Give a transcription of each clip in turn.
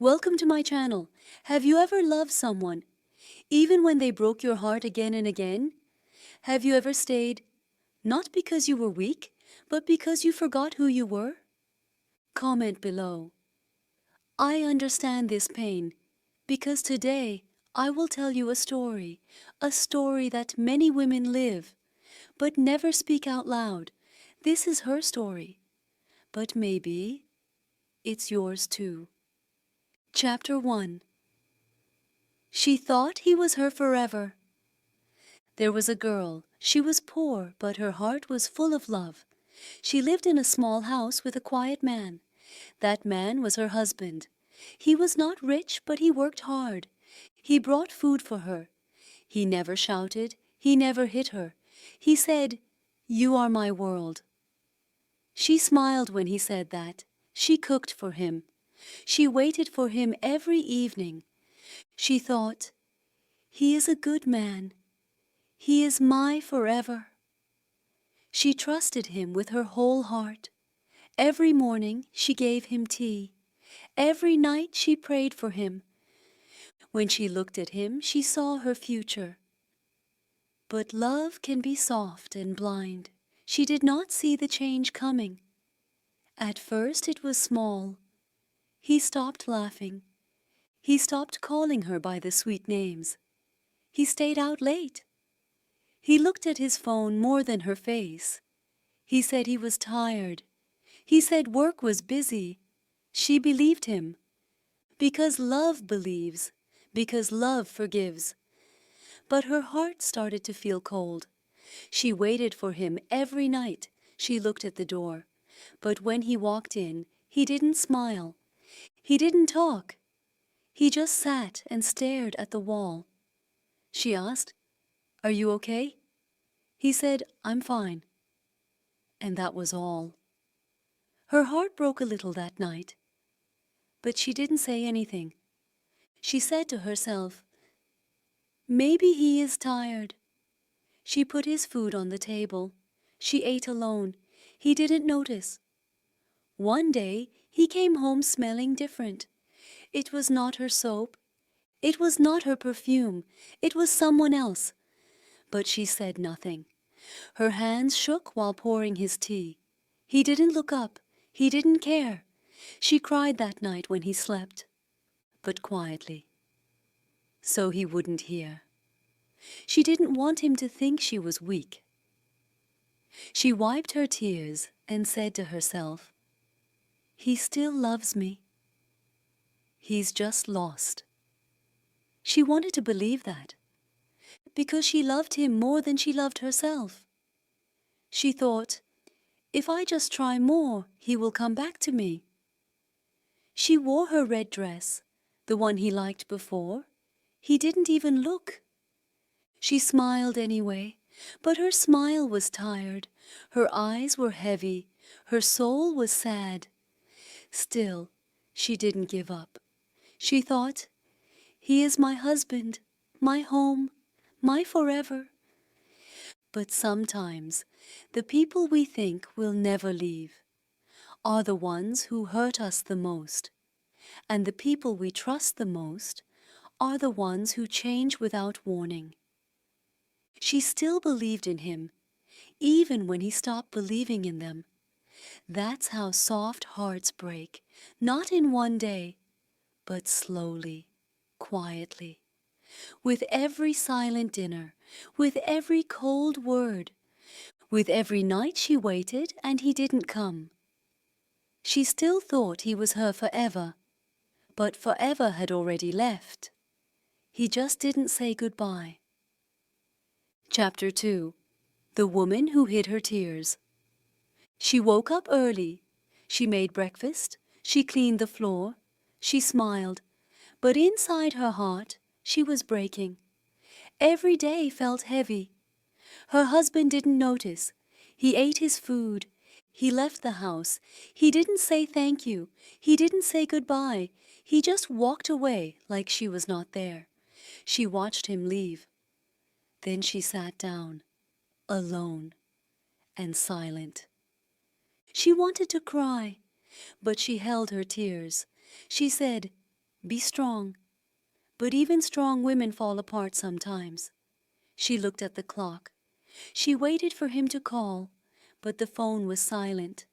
Welcome to my channel. Have you ever loved someone, even when they broke your heart again and again? Have you ever stayed, not because you were weak, but because you forgot who you were? Comment below. I understand this pain, because today I will tell you a story that many women live, but never speak out loud. This is her story, but maybe it's yours too. Chapter 1. She thought he was her forever. There was a girl. She was poor, but her heart was full of love. She lived in a small house with a quiet man. That man was her husband. He was not rich, but he worked hard. He brought food for her. He never shouted. He never hit her. He said, "You are my world." She smiled when he said that. She cooked for him. She waited for him every evening. She thought, "He is a good man. He is my forever." She trusted him with her whole heart. Every morning she gave him tea. Every night she prayed for him. When she looked at him, she saw her future. But love can be soft and blind. She did not see the change coming. At first it was small. He stopped laughing. He stopped calling her by the sweet names. He stayed out late. He looked at his phone more than her face. He said he was tired. He said work was busy. She believed him. Because love believes. Because love forgives. But her heart started to feel cold. She waited for him every night. She looked at the door. But when he walked in, he didn't smile. He didn't talk. He just sat and stared at the wall. She asked, "Are you okay?" He said, "I'm fine." And that was all. Her heart broke a little that night. But she didn't say anything. She said to herself, "Maybe he is tired." She put his food on the table. She ate alone. He didn't notice. One day he came home smelling different. It was not her soap. It was not her perfume. It was someone else. But she said nothing. Her hands shook while pouring his tea. He didn't look up. He didn't care. She cried that night when he slept, but quietly, so he wouldn't hear. She didn't want him to think she was weak. She wiped her tears and said to herself, "He still loves me. He's just lost." She wanted to believe that, because she loved him more than she loved herself. She thought, "If I just try more, he will come back to me." She wore her red dress, the one he liked before. He didn't even look. She smiled anyway, but her smile was tired. Her eyes were heavy. Her soul was sad. Still, she didn't give up. She thought, "He is my husband, my home, my forever." But sometimes the people we think will never leave are the ones who hurt us the most, and the people we trust the most are the ones who change without warning. She still believed in him, even when he stopped believing in them. That's how soft hearts break, not in one day, but slowly, quietly, with every silent dinner, with every cold word, with every night she waited and he didn't come. She still thought he was her forever, but forever had already left. He just didn't say goodbye. Chapter 2. The Woman Who Hid Her Tears. She woke up early. She made breakfast. She cleaned the floor. She smiled. But inside her heart, she was breaking. Every day felt heavy. Her husband didn't notice. He ate his food. He left the house. He didn't say thank you. He didn't say goodbye. He just walked away like she was not there. She watched him leave. Then she sat down, alone and silent. She wanted to cry, but she held her tears. She said, Be strong. But even strong women fall apart sometimes. She looked at the clock. She waited for him to call, but the phone was silent.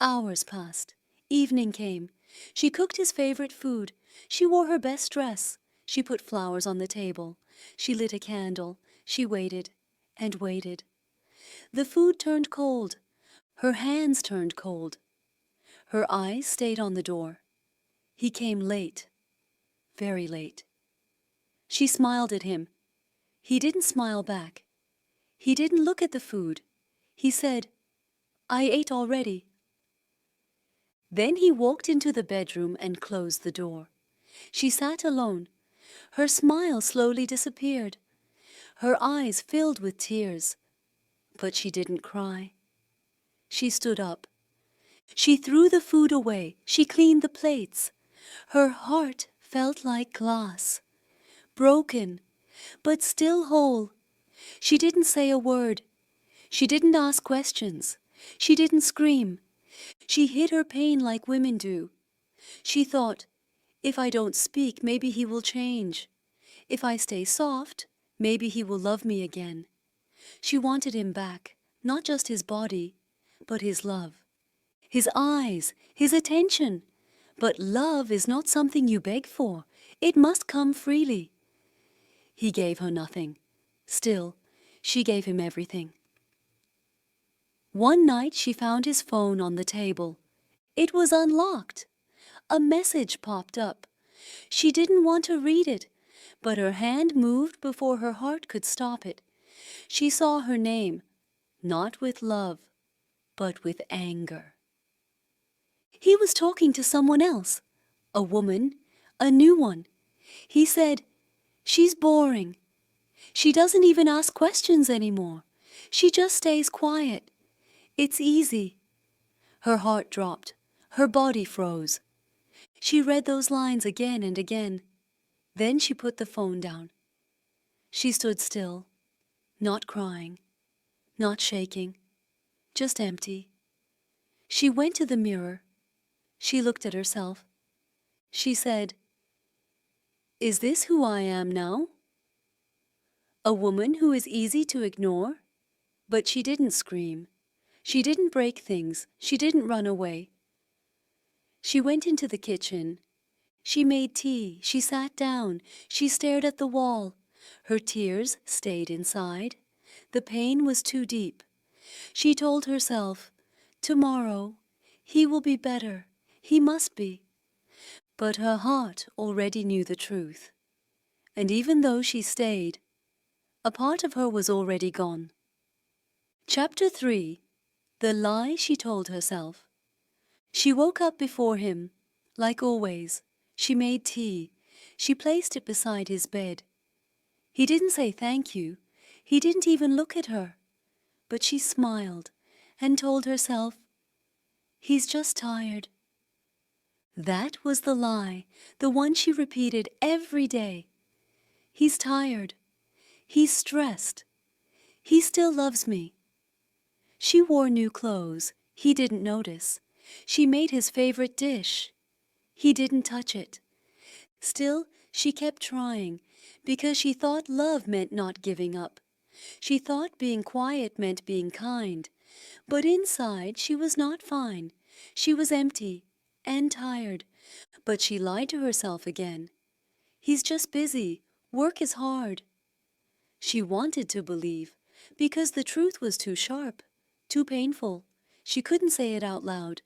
Hours passed. Evening came. She cooked his favorite food. She wore her best dress. She put flowers on the table. She lit a candle. She waited and waited. The food turned cold. Her hands turned cold. Her eyes stayed on the door. He came late, very late. She smiled at him. He didn't smile back. He didn't look at the food. He said, "I ate already." Then he walked into the bedroom and closed the door. She sat alone. Her smile slowly disappeared. Her eyes filled with tears. But she didn't cry. She stood up. She threw the food away. She cleaned the plates. Her heart felt like glass, broken, but still whole. She didn't say a word. She didn't ask questions. She didn't scream. She hid her pain like women do. She thought, if I don't speak, maybe he will change. If I stay soft, maybe he will love me again. She wanted him back, not just his body, but his love. His eyes, his attention. But love is not something you beg for. It must come freely. He gave her nothing. Still, she gave him everything. One night she found his phone on the table. It was unlocked. A message popped up. She didn't want to read it, but her hand moved before her heart could stop it. She saw her name, not with love, but with anger. He was talking to someone else, a woman, a new one. He said, "She's boring. She doesn't even ask questions anymore. She just stays quiet. It's easy." Her heart dropped. Her body froze. She read those lines again and again. Then she put the phone down. She stood still, not crying, not shaking, just empty. She went to the mirror. She looked at herself. She said, "Is this who I am now? A woman who is easy to ignore?" But she didn't scream. She didn't break things. She didn't run away. She went into the kitchen. She made tea. She sat down. She stared at the wall. Her tears stayed inside. The pain was too deep. She told herself, "Tomorrow, he will be better. He must be." But her heart already knew the truth. And even though she stayed, a part of her was already gone. Chapter 3. The Lie She Told Herself. She woke up before him, like always. She made tea. She placed it beside his bed. He didn't say thank you. He didn't even look at her. But she smiled and told herself, "He's just tired." That was the lie, the one she repeated every day. He's tired. He's stressed. He still loves me. She wore new clothes. He didn't notice. She made his favorite dish. He didn't touch it. Still, she kept trying, because she thought love meant not giving up. She thought being quiet meant being kind. But inside, she was not fine. She was empty and tired. But she lied to herself again. He's just busy. Work is hard. She wanted to believe, because the truth was too sharp, too painful. She couldn't say it out loud.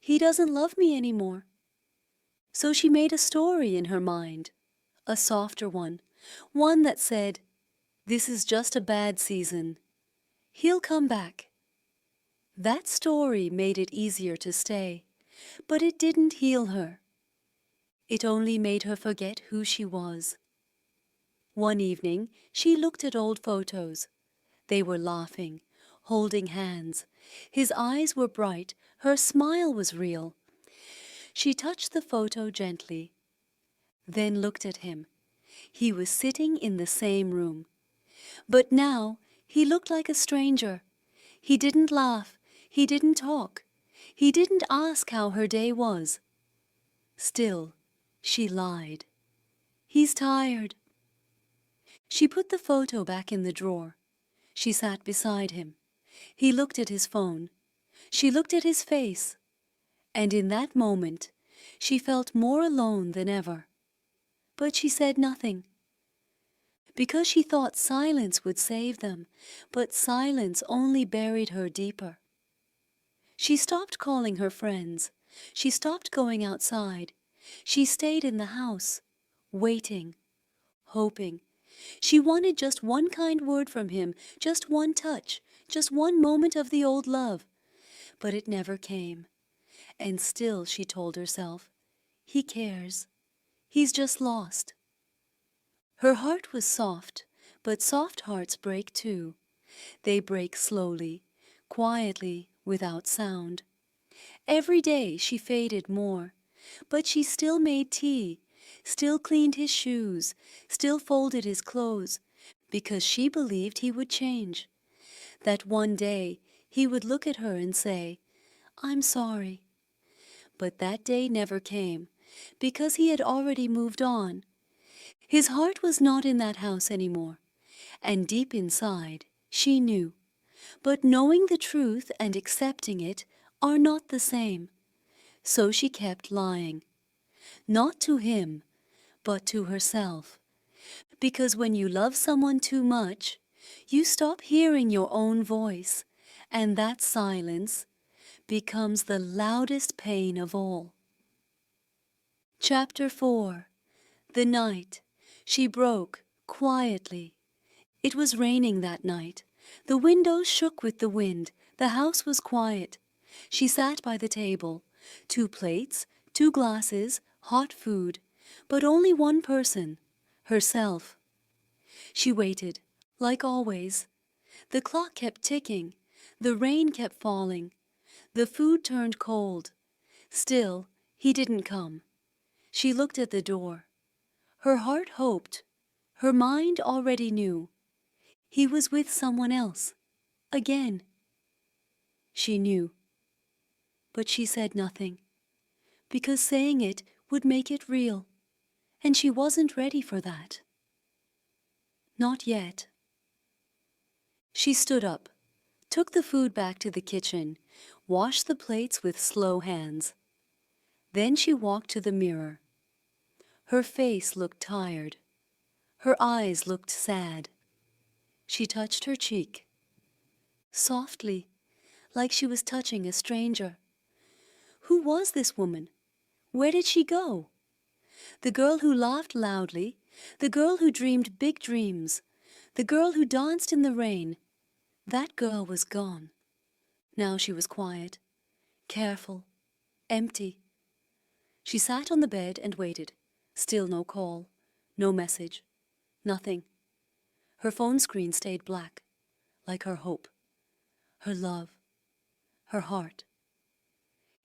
He doesn't love me anymore. So she made a story in her mind, a softer one that said, "This is just a bad season. He'll come back." That story made it easier to stay, but it didn't heal her. It only made her forget who she was. One evening, she looked at old photos. They were laughing, holding hands. His eyes were bright. Her smile was real. She touched the photo gently, then looked at him. He was sitting in the same room. But now he looked like a stranger. He didn't laugh. He didn't talk. He didn't ask how her day was. Still, She lied. He's tired. She put the photo back in the drawer. She sat beside him. He looked at his phone. She looked at his face. And in that moment, she felt more alone than ever. But she said nothing. Because she thought silence would save them, but silence only buried her deeper. She stopped calling her friends. She stopped going outside. She stayed in the house, waiting, hoping. She wanted just one kind word from him, just one touch, just one moment of the old love. But it never came. And still, she told herself, he cares. He's just lost. Her heart was soft, but soft hearts break too. They break slowly, quietly, without sound. Every day she faded more, but she still made tea, still cleaned his shoes, still folded his clothes, because she believed he would change. That one day he would look at her and say, "I'm sorry." But that day never came, because he had already moved on. His heart was not in that house anymore, and deep inside, she knew. But knowing the truth and accepting it are not the same. So she kept lying, not to him, but to herself. Because when you love someone too much, you stop hearing your own voice, and that silence becomes the loudest pain of all. Chapter 4. The night. She broke, quietly. It was raining that night. The windows shook with the wind. The house was quiet. She sat by the table. 2 plates, 2 glasses, hot food, but only one person, herself. She waited, like always. The clock kept ticking. The rain kept falling. The food turned cold. Still, he didn't come. She looked at the door. Her heart hoped. Her mind already knew. He was with someone else. Again. She knew. But she said nothing, because saying it would make it real, and she wasn't ready for that. Not yet. She stood up, took the food back to the kitchen, washed the plates with slow hands. Then she walked to the mirror. Her face looked tired. Her eyes looked sad. She touched her cheek. Softly, like she was touching a stranger. Who was this woman? Where did she go? The girl who laughed loudly, the girl who dreamed big dreams, the girl who danced in the rain. That girl was gone. Now she was quiet, careful, empty. She sat on the bed and waited. Still no call, no message, nothing. Her phone screen stayed black, like her hope, her love, her heart.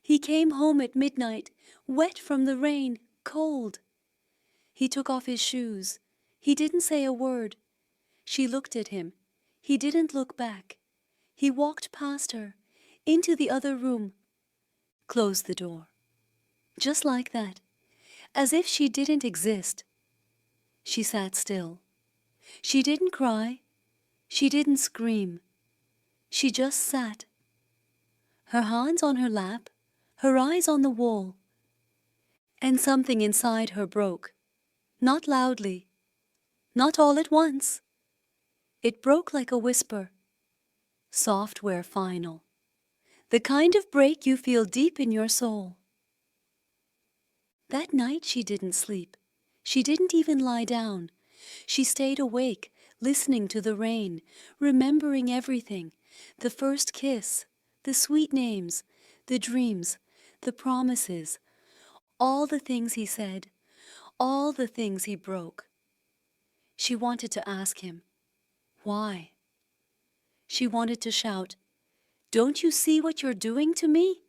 He came home at midnight, wet from the rain, cold. He took off his shoes. He didn't say a word. She looked at him. He didn't look back. He walked past her, into the other room, closed the door. Just like that, as if she didn't exist. She sat still. She didn't cry. She didn't scream. She just sat. Her hands on her lap, her eyes on the wall. And something inside her broke. Not loudly. Not all at once. It broke like a whisper. Soft where final. The kind of break you feel deep in your soul. That night she didn't sleep. She didn't even lie down. She stayed awake, listening to the rain, remembering everything. The first kiss, the sweet names, the dreams, the promises, all the things he said, all the things he broke. She wanted to ask him, why? She wanted to shout, "Don't you see what you're doing to me?"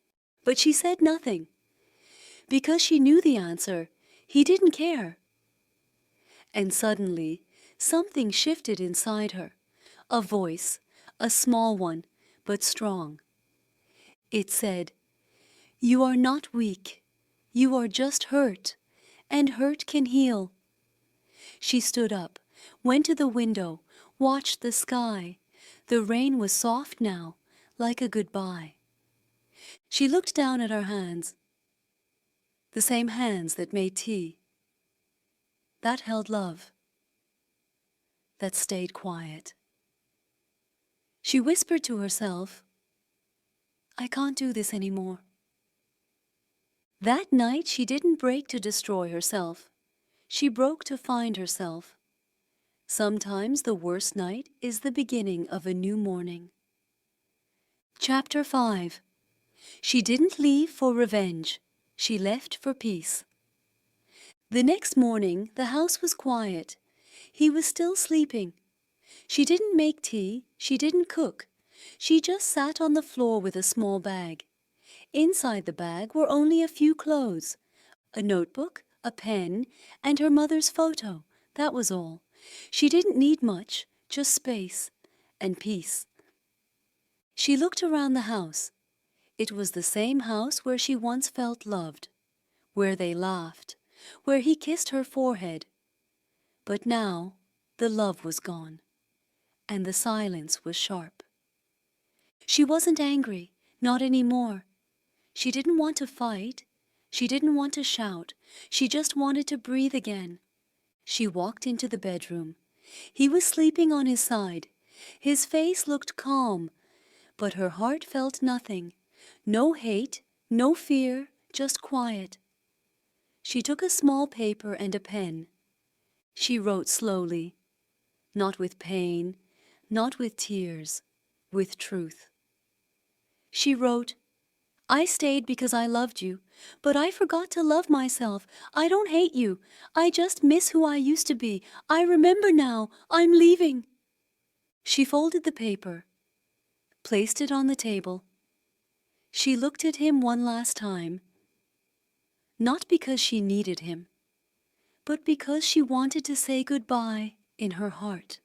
But she said nothing. Because she knew the answer, he didn't care. And suddenly, something shifted inside her. A voice, a small one, but strong. It said, "You are not weak. You are just hurt. and hurt can heal. She stood up, went to the window, watched the sky. The rain was soft now, like a goodbye. She looked down at her hands, the same hands that made tea, that held love, that stayed quiet. She whispered to herself, I can't do this anymore. That night she didn't break to destroy herself. She broke to find herself. Sometimes the worst night is the beginning of a new morning. Chapter 5. She didn't leave for revenge. She left for peace. The next morning the house was quiet. He was still sleeping. She didn't make tea. She didn't cook. She just sat on the floor with a small bag. Inside the bag were only a few clothes, a notebook, a pen, and her mother's photo. That was all. She didn't need much, just space and peace. She looked around the house. It was the same house where she once felt loved, where they laughed, where he kissed her forehead. But now the love was gone, and the silence was sharp. She wasn't angry, not anymore. She didn't want to fight. She didn't want to shout. She just wanted to breathe again. She walked into the bedroom. He was sleeping on his side. His face looked calm, but her heart felt nothing. No hate, no fear, just quiet. She took a small paper and a pen. She wrote slowly, not with pain, not with tears, with truth. She wrote, I stayed because I loved you, but I forgot to love myself. I don't hate you. I just miss who I used to be. I remember now. I'm leaving. She folded the paper, placed it on the table. She looked at him one last time, not because she needed him, but because she wanted to say goodbye in her heart.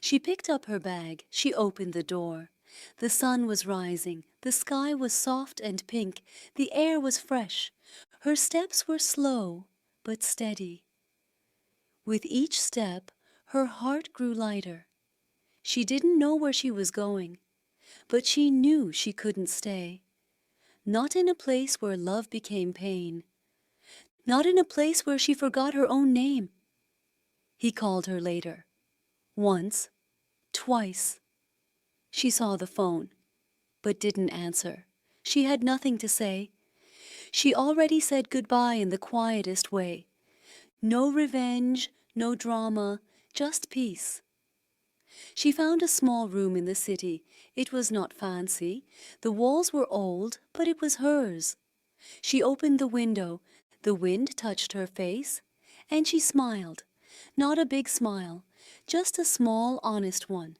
She picked up her bag. She opened the door. The sun was rising. The sky was soft and pink. The air was fresh. Her steps were slow, but steady. With each step, her heart grew lighter. She didn't know where she was going, but she knew she couldn't stay. Not in a place where love became pain. Not in a place where she forgot her own name. He called her later. Once, twice. She saw the phone, but didn't answer. She had nothing to say. She already said goodbye in the quietest way. No revenge, no drama, just peace. She found a small room in the city. It was not fancy. The walls were old, but it was hers. She opened the window. The wind touched her face, and she smiled. Not a big smile, just a small, honest one.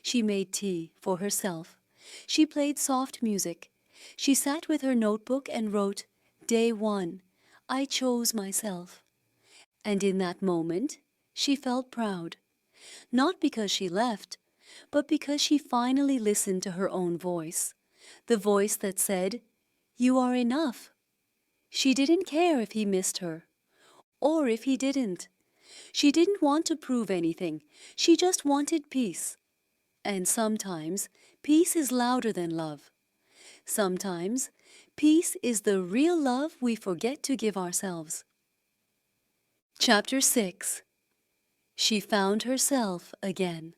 She made tea for herself. She played soft music. She sat with her notebook and wrote, Day 1, I chose myself. And in that moment, she felt proud. Not because she left, but because she finally listened to her own voice. The voice that said, You are enough. She didn't care if he missed her, or if he didn't. She didn't want to prove anything. She just wanted peace. And sometimes, peace is louder than love. Sometimes, peace is the real love we forget to give ourselves. Chapter 6. She found herself again.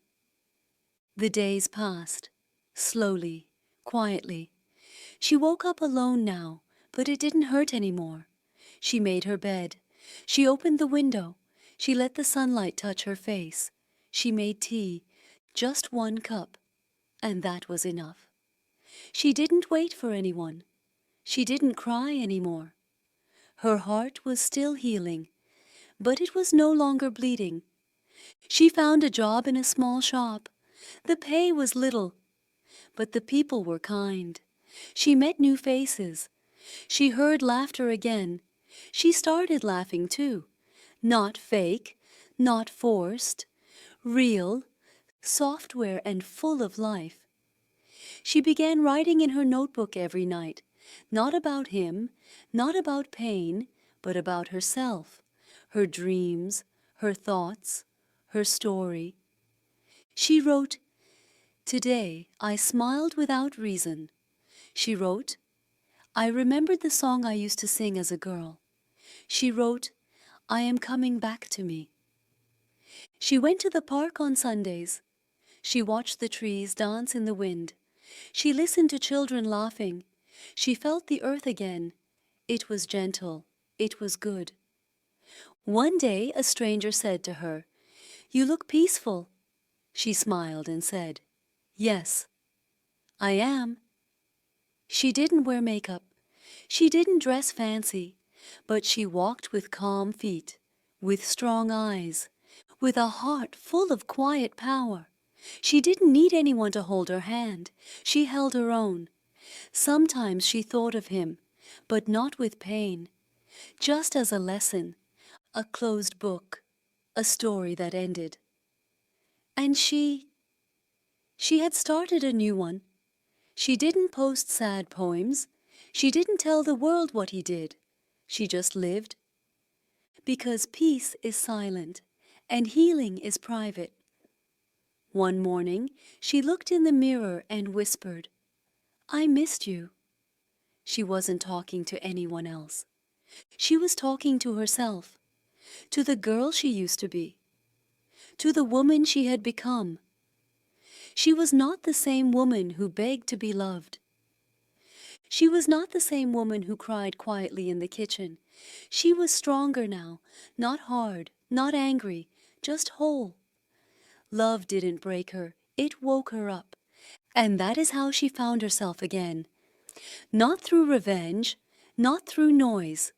The days passed, slowly, quietly. She woke up alone now, but it didn't hurt anymore. She made her bed. She opened the window. She let the sunlight touch her face. She made tea, just 1 cup, and that was enough. She didn't wait for anyone. She didn't cry anymore. Her heart was still healing, but it was no longer bleeding. She found a job in a small shop. The pay was little, but the people were kind. She met new faces. She heard laughter again. She started laughing too. Not fake, not forced, real, software and full of life. She began writing in her notebook every night, not about him, not about pain, but about herself, her dreams, her thoughts, her story. She wrote, "Today I smiled without reason." She wrote, "I remembered the song I used to sing as a girl." She wrote, "I am coming back to me." She went to the park on Sundays. She watched the trees dance in the wind. She listened to children laughing. She felt the earth again. It was gentle. It was good. One day a stranger said to her, "You look peaceful." She smiled and said, "Yes, I am." She didn't wear makeup. She didn't dress fancy, but she walked with calm feet, with strong eyes, with a heart full of quiet power. She didn't need anyone to hold her hand. She held her own. Sometimes she thought of him, but not with pain, just as a lesson, a closed book, a story that ended. And she had started a new one. She didn't post sad poems. She didn't tell the world what he did. She just lived. Because peace is silent and healing is private. One morning, she looked in the mirror and whispered, "I missed you." She wasn't talking to anyone else. She was talking to herself, to the girl she used to be, to the woman she had become. She was not the same woman who begged to be loved. She was not the same woman who cried quietly in the kitchen. She was stronger now, not hard, not angry, just whole. Love didn't break her, it woke her up. And that is how she found herself again. Not through revenge, not through noise,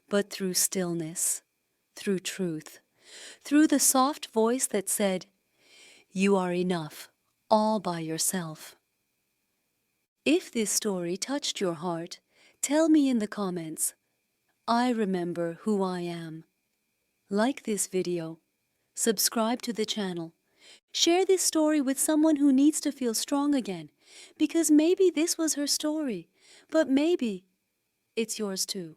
but through stillness, through truth, through the soft voice that said, "You are enough, all by yourself." If this story touched your heart, tell me in the comments. I remember who I am. Like this video, subscribe to the channel, share this story with someone who needs to feel strong again, because maybe this was her story, but maybe it's yours too.